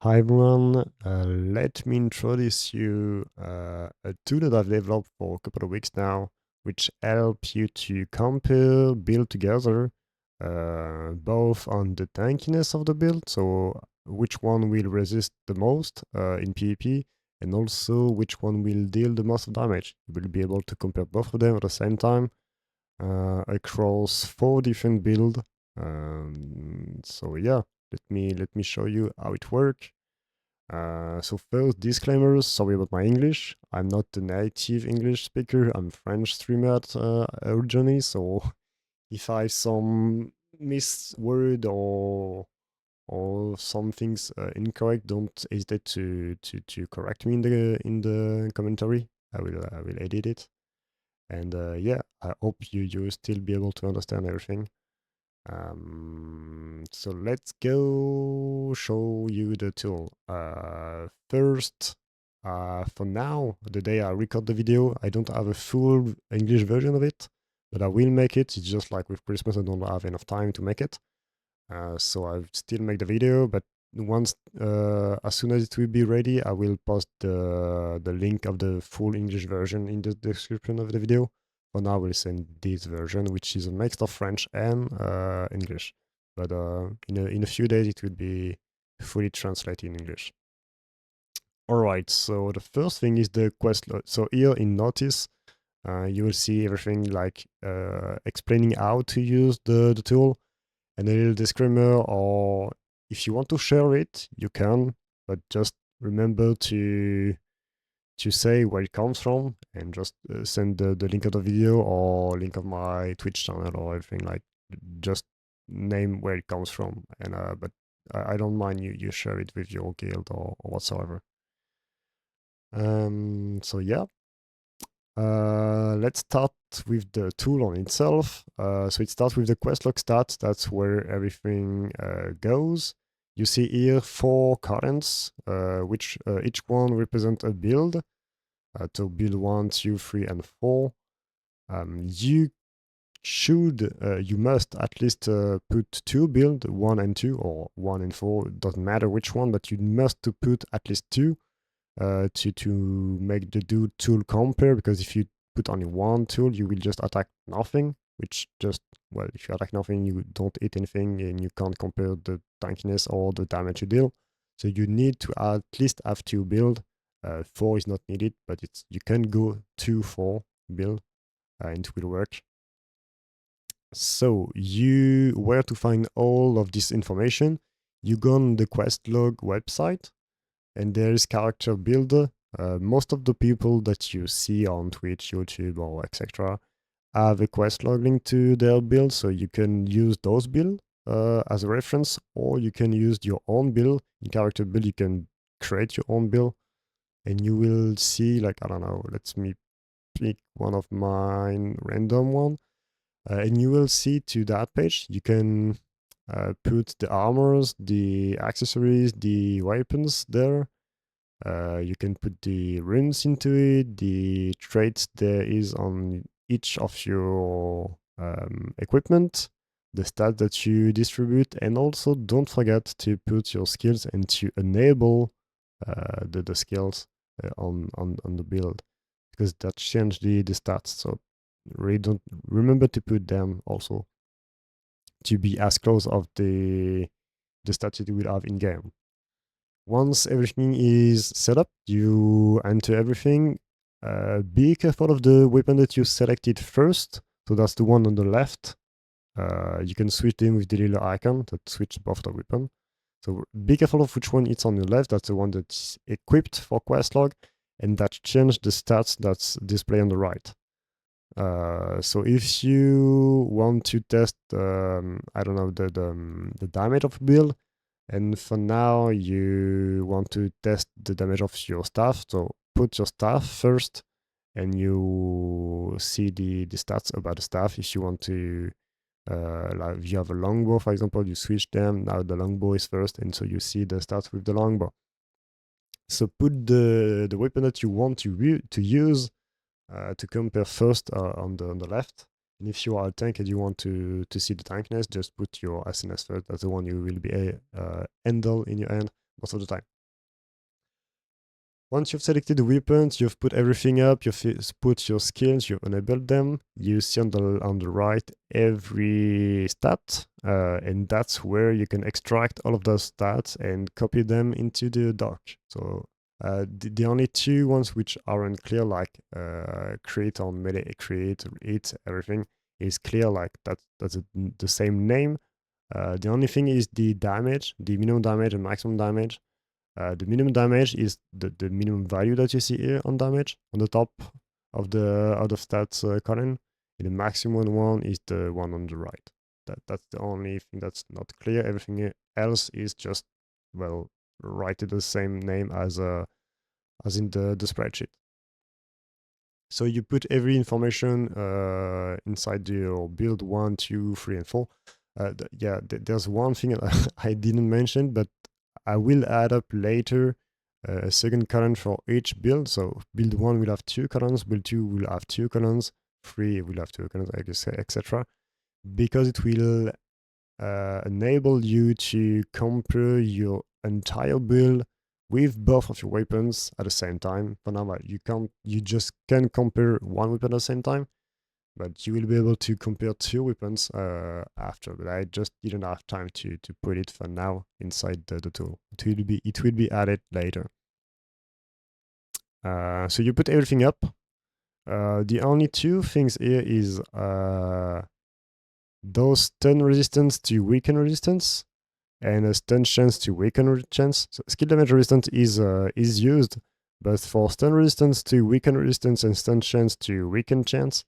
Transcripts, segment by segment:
Hi everyone, let me introduce you a tool that I've developed for a couple of weeks now, which helps you to compare build together, both on the tankiness of the build, so which one will resist the most in PvP, and also which one will deal the most damage. You will be able to compare both of them at the same time across 4 different builds. So yeah, let me show you how it works. So first, disclaimers, sorry about my English. I'm not a native English speaker. I'm French streamer at originally, so if I have some misword or some things incorrect, don't hesitate to correct me in the commentary. I will edit it. And yeah, I hope you still be able to understand everything. So let's go show you the tool. First, for now, the day I record the video, I don't have a full English version of it, but I will make it. It's just like with Christmas, I don't have enough time to make it. So I still make the video, but once, as soon as it will be ready, I will post the link of the full English version in the description of the video. For now, we'll send this version, which is a mix of French and English. But in a few days, it will be fully translated in English. All right. So the first thing is the quest log. So here in Notice, you will see everything like explaining how to use the tool and a little disclaimer, or if you want to share it, you can, but just remember to say where it comes from and just send the link of the video or link of my Twitch channel or everything, like just name where it comes from. And but I don't mind you share it with your guild or whatsoever. So yeah, let's start with the tool on itself. So it starts with the questlog stats. That's where everything goes. You see here 4 currents, which each one represent a build. So build 1, 2, 3, and 4. You must at least put 2 build, 1 and 2, or 1 and 4. It doesn't matter which one, but you must to put at least 2 to make the tool compare, because if you put only one tool, you will just attack nothing, which just, well, if you attack nothing, you don't hit anything and you can't compare the tankiness or the damage you deal. So you need to at least have 2 build. 4 is not needed, but you can go 2-4 build and it will work. So where to find all of this information? You go on the questlog website, and there is character builder. Most of the people that you see on Twitch, YouTube, or etc. have a questlog link to their build, so you can use those build as a reference, or you can use your own build. In character build, you can create your own build, and you will see, like, I don't know, let me pick one of mine, random one, and you will see to that page, you can put the armors, the accessories, the weapons there. You can put the runes into it, the traits there is on each of your equipment, the stats that you distribute, and also don't forget to put your skills and to enable the skills on the build, because that change the stats. So really don't remember to put them also to be as close of the stats you will have in game. Once everything is set up, you enter everything. Be careful of the weapon that you selected first. So that's the one on the left. You can switch them with the little icon that switches both the weapon. So be careful of which one it's on the left. That's the one that's equipped for questlog, and that changes the stats that's displayed on the right. So if you want to test, I don't know, the damage of a build, and for now, you want to test the damage of your staff. So put your staff first, and you see the stats about the staff. If you want to, like, if you have a longbow, for example, you switch them. Now the longbow is first, and so you see the stats with the longbow. So put the weapon that you want to use to compare first on the left. And if you are a tank and you want to see the tankness, just put your SNS first. That's the one you will be handle in your hand most of the time. once you've selected the weapons, you've put everything up, you've put your skills, you've enabled them, you see on the right every stat, and that's where you can extract all of those stats and copy them into the doc. So the only two ones which aren't clear, like create on melee, create, hit, everything is clear, like that's the same name. The only thing is the damage, the minimum damage and maximum damage. The minimum damage is the minimum value that you see here on damage on the top of the out of stats column. And the maximum one is the one on the right. That's the only thing that's not clear. Everything else is just, well, write it the same name as in the spreadsheet. So you put every information inside your build 1, 2, 3, and 4. There's one thing I didn't mention, but I will add up later a second column for each build. So build 1 will have 2 columns, build 2 will have 2 columns, 3 will have 2 columns, I guess, etc. Because it will enable you to compare your entire build with both of your weapons at the same time. For now, you just can compare one weapon at the same time, but you will be able to compare 2 weapons after. But I just didn't have time to put it for now inside the tool. It will be added later. So you put everything up. The only 2 things here is those stun resistance to weaken resistance and a stun chance to weaken chance. So skill damage resistance is used, but for stun resistance to weaken resistance and stun chance to weaken chance,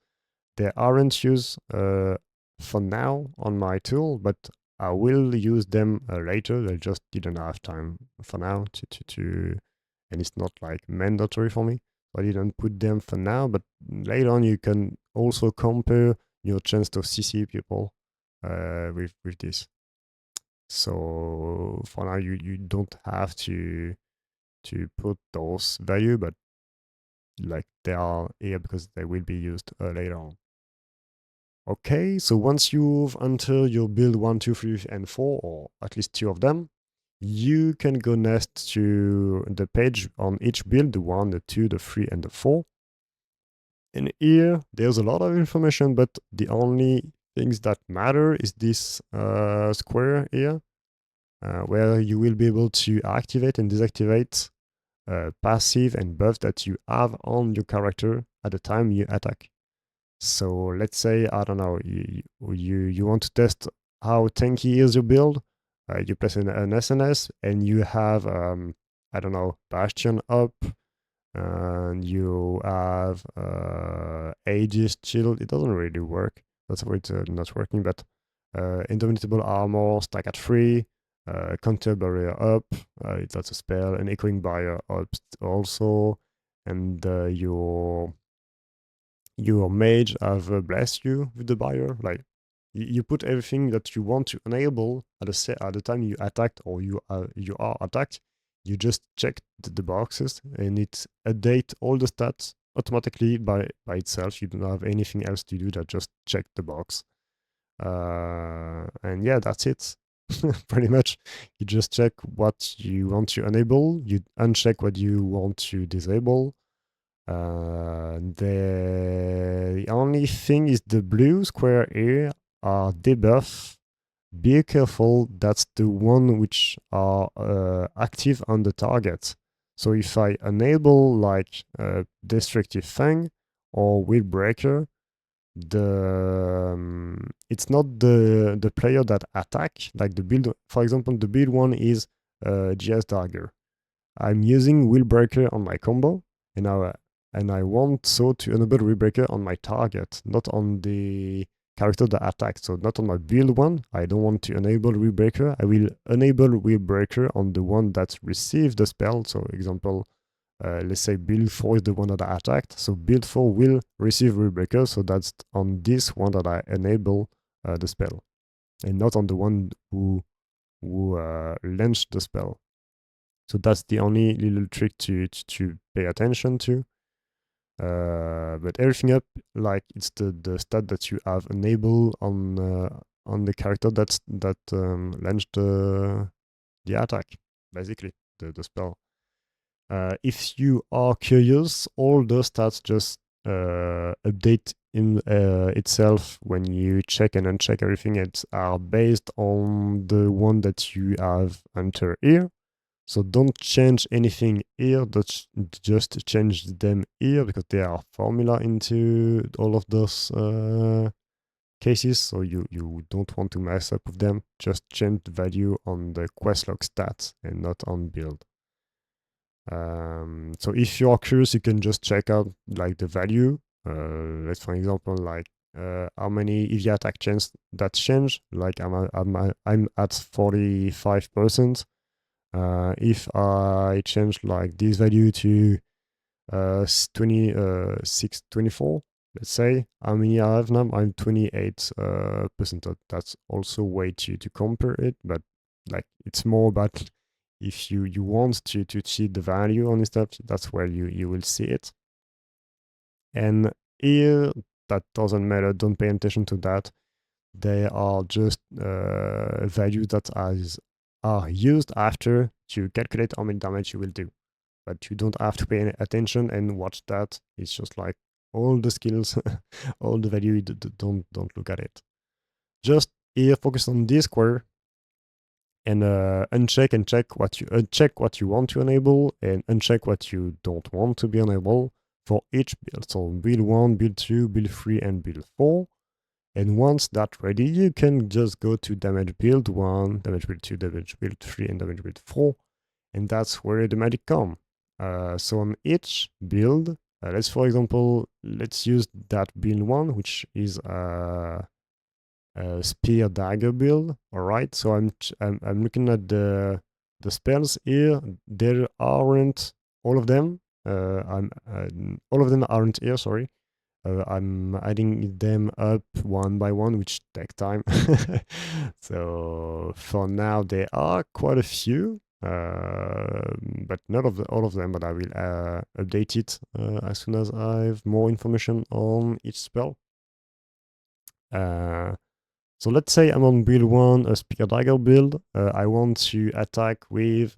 they aren't used for now on my tool, but I will use them later. I just didn't have time for now to and it's not like mandatory for me. So I didn't put them for now, but later on you can also compare your chance to CC people with this. So for now you don't have to put those value, but like they are here because they will be used later on. Okay, so once you've entered your build 1, 2, 3, and 4, or at least 2 of them, you can go next to the page on each build, the 1, the 2, the 3, and the 4. And here, there's a lot of information, but the only things that matter is this square here, where you will be able to activate and deactivate passive and buff that you have on your character at the time you attack. So let's say, I don't know, you want to test how tanky is your build. You press an SNS and you have, I don't know, Bastion up, and you have Aegis Shield. It doesn't really work. That's why it's not working, but Indomitable Armor, stack at 3, Counter Barrier up, that's a spell, and Echoing Barrier up also, and your mage have blessed you with the barrier. Like you put everything that you want to enable at the time you attacked or you are attacked. You just check the boxes and it updates all the stats automatically by itself. You don't have anything else to do that just check the box. And yeah, that's it. Pretty much, you just check what you want to enable. You uncheck what you want to disable. The only thing is the blue square here are debuff. Be careful, that's the one which are active on the target. So if I enable like Destructive Fang or Will Breaker, it's not the player that attack, like the build. For example, the build one is GS Dagger. I'm using Will Breaker on my combo, and I want so to enable Will Breaker on my target, not on the character that attacks. So not on my build one. I don't want to enable Will Breaker. I will enable Will Breaker on the one that received the spell. So example, let's say build 4 is the one that I attacked. So build 4 will receive Will Breaker. So that's on this one that I enable the spell, and not on the one who launched the spell. So that's the only little trick to pay attention to. But everything up, like it's the stat that you have enabled on the character that launched the attack, basically the spell. If you are curious, all those stats just update in itself when you check and uncheck everything. It's are based on the one that you have entered here. So don't change anything here. Just change them here because there are formula into all of those cases. So you don't want to mess up with them. Just change the value on the questlog stats and not on build. So if you are curious, you can just check out like the value. Let's for example like how many EV attack chance that change. Like I'm at 45%. If I change like this value to 24, let's say, how many I have now? I'm 28 percent. That's also way to compare it, but like it's more about if you want to see the value on this stuff, that's where you will see it. And here that doesn't matter. Don't pay attention to that. They are just values that are used after to calculate how many damage you will do. But you don't have to pay any attention and watch that. It's just like all the skills, all the value. Don't look at it. Just here, focus on this square and uncheck and check what you want to enable and uncheck what you don't want to be enabled for each build. So build 1, build 2, build 3, and build 4. And once that's ready, you can just go to damage build 1, damage build 2, damage build 3, and damage build 4. And that's where the magic comes. So on each build, for example, let's use that build 1, which is spear dagger build. All right, so I'm looking at the spells here. There aren't all of them. All of them aren't here. Sorry. I'm adding them up one by one, which take time. So for now, there are quite a few, but not all of them. But I will update it as soon as I have more information on each spell. So let's say I'm on build 1, a spear dagger build. I want to attack with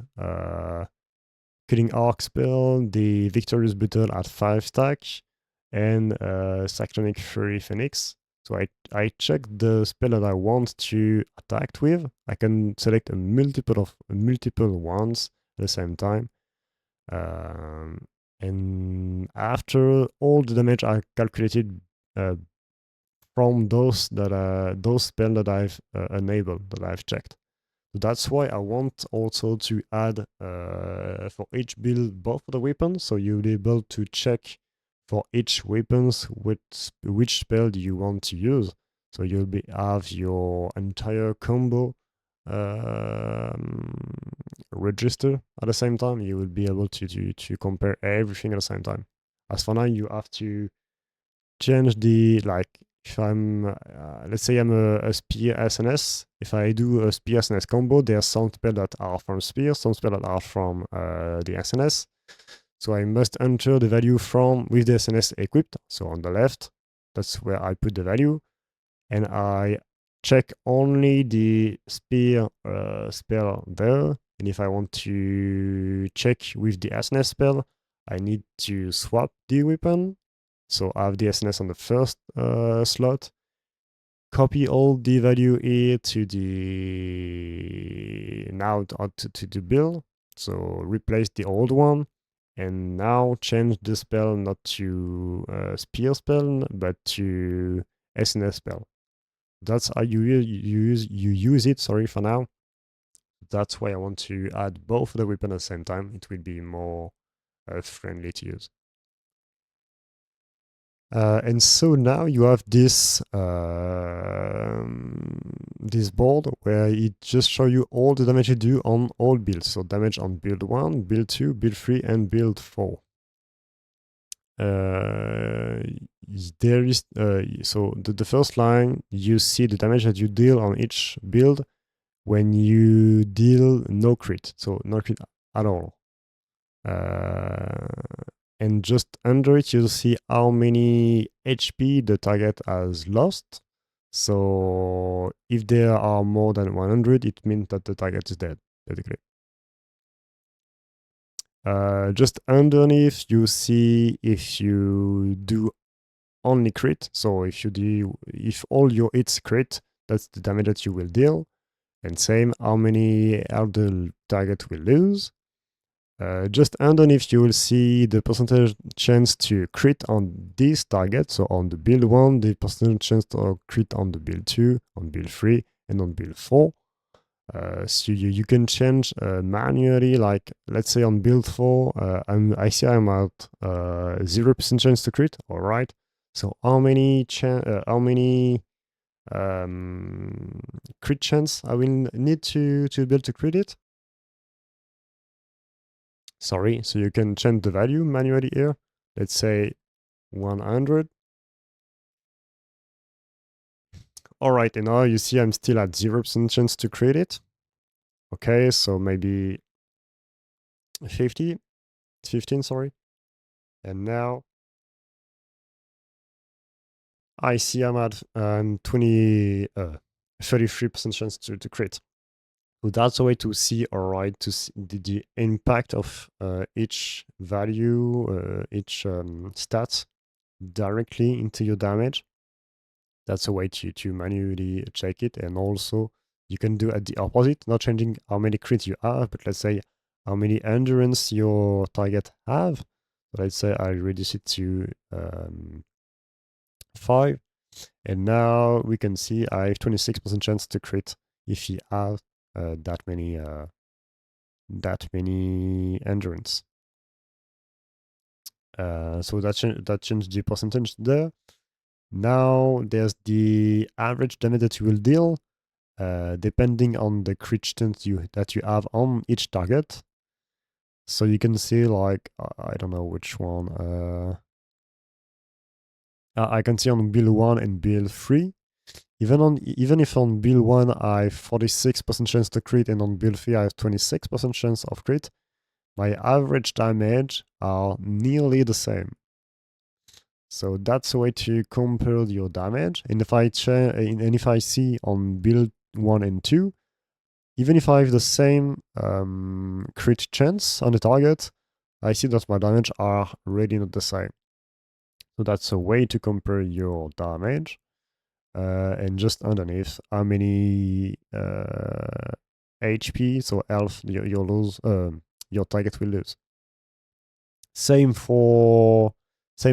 Killing Arc spell, the Victorious Battle at 5 stack, and Cyclonic Fury Phoenix. So I check the spell that I want to attack with. I can select a multiple ones at the same time. And after all the damage I calculated from those spells that I've enabled, that I've checked. So that's why I want also to add for each build both of the weapons, so you'll be able to check for each weapons which spell do you want to use. So you'll have your entire combo register at the same time. You will be able to compare everything at the same time. As for now, you have to change the if I'm let's say I'm a spear SNS. If I do a spear SNS combo, there are some spells that are from spear, some spells that are from the SNS. So I must enter the value from with the SNS equipped. So on the left, that's where I put the value, and I check only the spear spell there. And if I want to check with the SNS spell, I need to swap the weapon. So I have the SNS on the first slot. Copy all the value here to the to the build. So replace the old one, and now change the spell not to spear spell but to SNS spell. That's how you use it. Sorry for now. That's why I want to add both the weapon at the same time. It will be more friendly to use. And so now you have this this board where it just shows you all the damage you do on all builds. So damage on build 1, build 2, build 3, and build 4. There is so the first line, you see the damage that you deal on each build when you deal no crit, so no crit at all. And just under it, you'll see how many HP the target has lost. So if there are more than 100, it means that the target is dead, basically. Just underneath, you see if you do only crit. So if all your hits crit, that's the damage that you will deal. And same, how many health the target will lose. Just underneath, you will see the percentage chance to crit on this target. So on the build 1, the percentage chance to crit on the build 2, on build 3, and on build 4. So you can change manually, like let's say on build 4, I see I'm at 0% chance to crit, all right. So how many crit chance I will need to be able to crit it? Sorry, so you can change the value manually here. Let's say 100. All right, and now you see I'm still at 0% chance to crit it. Okay, so maybe 15, sorry. And now I see I'm at 33% chance to crit. So that's a way to see, all right, to see the impact of each value, each stat directly into your damage. That's a way to manually check it. And also, you can do at the opposite, not changing how many crits you have, but let's say how many endurance your target have. Let's say I reduce it to 5. And now we can see I have 26% chance to crit if he have that many endurance. So that changed the percentage there. Now there's the average damage that you will deal, depending on the crit chance that you have on each target. So you can see, like, I don't know which one. I can see on build 1 and build 3. Even if on build 1 I have 46% chance to crit and on build 3 I have 26% chance of crit, my average damage are nearly the same. So that's a way to compare your damage. And if I see on build 1 and 2, even if I have the same crit chance on the target, I see that my damage are really not the same. So that's a way to compare your damage. And just underneath, how many HP, so health, your target will lose. Same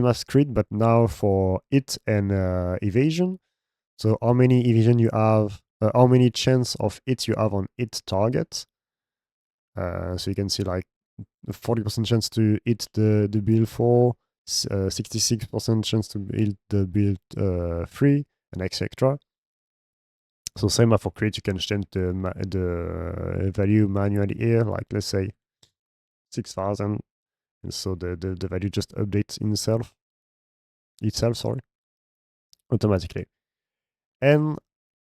as crit, but now for hit and evasion. So how many evasion you have, how many chance of hit you have on hit target. So you can see like 40% chance to hit the build 4, 66% chance to hit the build 3, and etc. So same for crit, you can change the value manually here, like let's say 6,000. And so the value just updates itself, sorry, automatically. And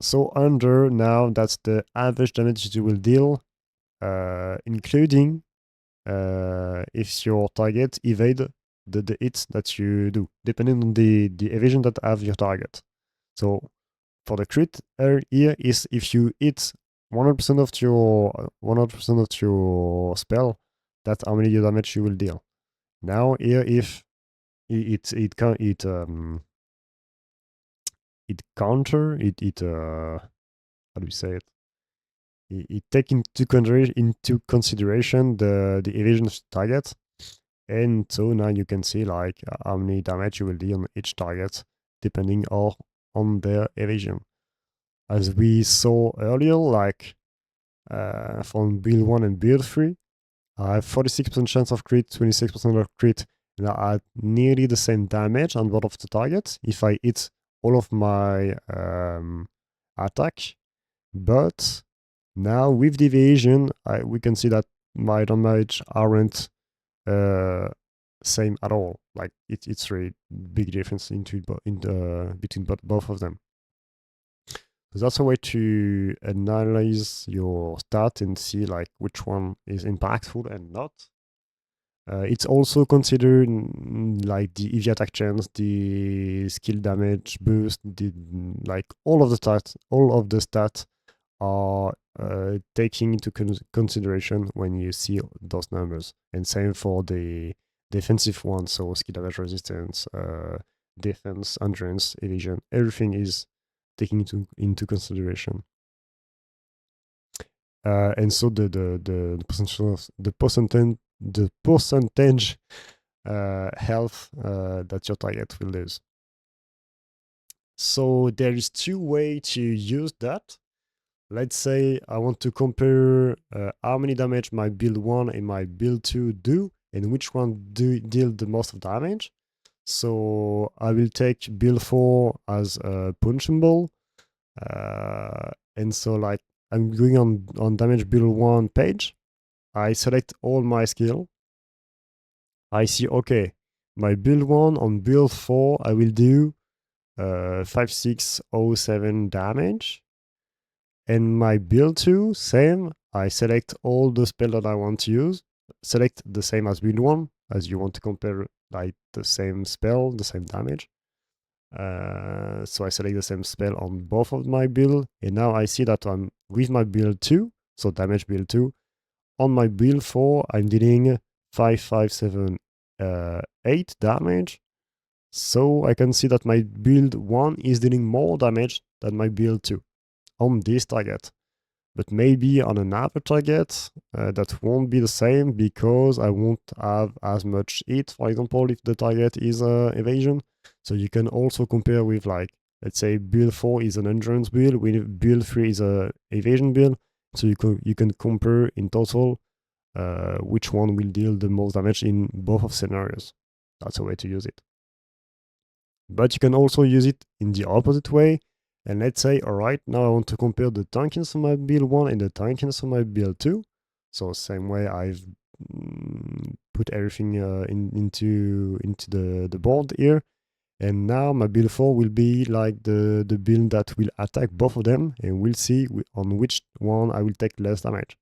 so under now, that's the average damage you will deal, including if your target evade the hits that you do, depending on the evasion that have your target. So for the crit here is if you hit 100% of your spell, that's how many damage you will deal. Now here, if it counter it how do we say it? It take into consideration the evasion target, and so now you can see like how many damage you will deal on each target depending on their evasion. As we saw earlier, like from build 1 and build 3, I have 46% chance of crit, 26% of crit, and I had nearly the same damage on both of the targets if I hit all of my attack. But now with the evasion, we can see that my damage aren't same at all. Like it's really big difference between both of them. So that's a way to analyze your stat and see like which one is impactful and not. It's also considered like the EV attack chance, the skill damage boost, like all of the stats are taking into consideration when you see those numbers. And same for the defensive ones, so skill damage resistance, defense, endurance, evasion, everything is taken into consideration. And so the percentage health that your target will lose. So there is two ways to use that. Let's say I want to compare how many damage my build 1 and my build 2 do, and which one deal the most of damage. So I will take build 4 as a punchable. And so like I'm going on damage build 1 page. I select all my skill. I see, okay, my build 1 on build 4, I will do 5607 damage. And my build 2, same. I select all the spell that I want to use. Select the same as build 1, as you want to compare like the same spell, the same damage. So I select the same spell on both of my build. And now I see that I'm with my build 2, so damage build 2. On my build 4, I'm dealing 5578 damage. So I can see that my build 1 is dealing more damage than my build 2 on this target. But maybe on another target, that won't be the same because I won't have as much hit, for example, if the target is evasion. So you can also compare with, like, let's say build 4 is an endurance build, with build 3 is a evasion build. So you can compare in total which one will deal the most damage in both of scenarios. That's a way to use it. But you can also use it in the opposite way. And let's say, all right, now I want to compare the tankiness of my build 1 and the tankiness of my build 2. So same way I've put everything into the board here. And now my build 4 will be like the build that will attack both of them. And we'll see on which one I will take less damage.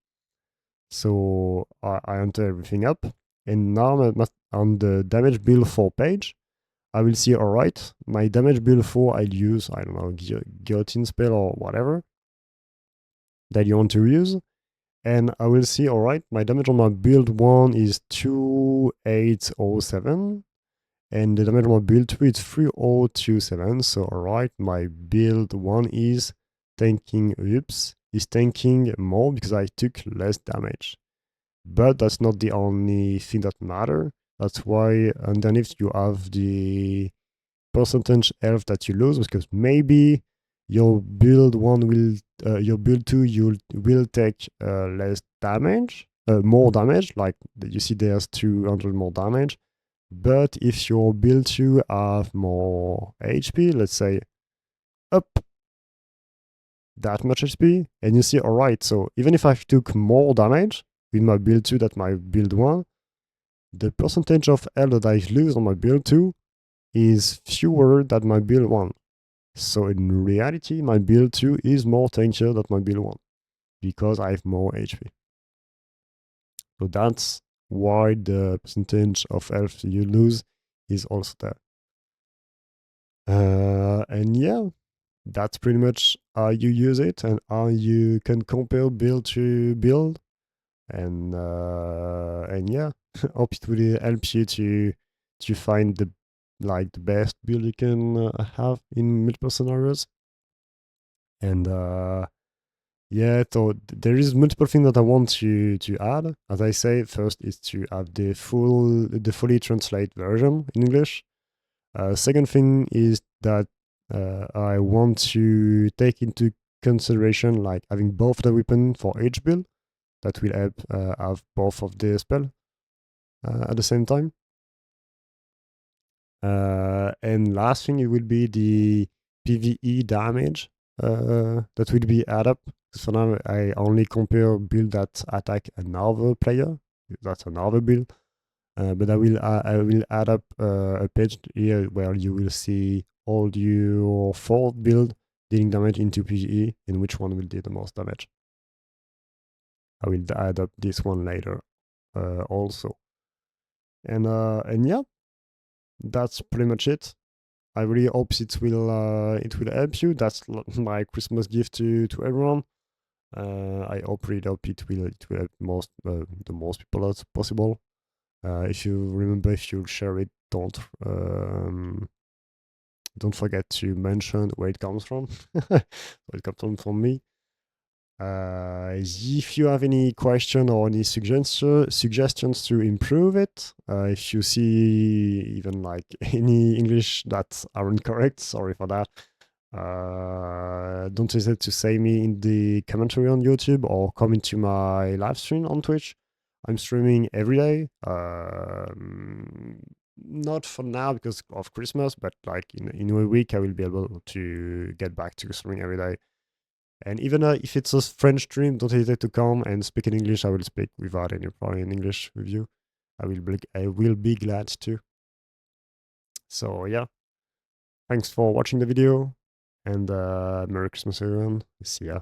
So I enter everything up. And now on the damage build 4 page, I will see, all right, my damage build 4, I'll use, I don't know, guillotine spell or whatever that you want to use. And I will see, all right, my damage on my build 1 is 2807. And the damage on my build 2 is 3027. So, all right, my build 1 is tanking more because I took less damage. But that's not the only thing that matters. That's why underneath you have the percentage health that you lose, because maybe your build 1 will, your build 2, you will take less damage, more damage, like you see there's 200 more damage. But if your build 2 have more HP, let's say up that much HP, and you see, all right, so even if I took more damage with my build 2 than my build 1, the percentage of health that I lose on my build 2 is fewer than my build 1. So in reality, my build 2 is more tankier than my build 1 because I have more HP. So that's why the percentage of health you lose is also there. And yeah, that's pretty much how you use it and how you can compare build to build. And yeah, hope it will help you to find the best build you can have in multiple scenarios. And yeah, so there is multiple things that I want to add. As I say, first is to have the fully translate version in English. Second thing is that I want to take into consideration like having both the weapon for each build. That will help have both of the spell at the same time. And last thing, it will be the PvE damage that will be add up. For now, I only compare build that attack another player. That's another build. But I will add up a page here where you will see all your fourth build dealing damage into PvE and which one will do the most damage. I will add up this one later also. And yeah, that's pretty much it. I really hope it will help you. That's my Christmas gift to everyone. I really hope it will help the most people as possible. If you remember, if you share it, don't forget to mention where it comes from. Where it comes from me. If you have any question or any suggestions to improve it, if you see even like any English that aren't correct, sorry for that. Don't hesitate to say me in the commentary on YouTube or come into my live stream on Twitch. I'm streaming every day. Not for now because of Christmas, but like in a week I will be able to get back to streaming every day. And even if it's a French stream, don't hesitate to come and speak in English. I will speak without any problem in English with you. I will be glad to. So yeah, thanks for watching the video, and Merry Christmas everyone. See ya.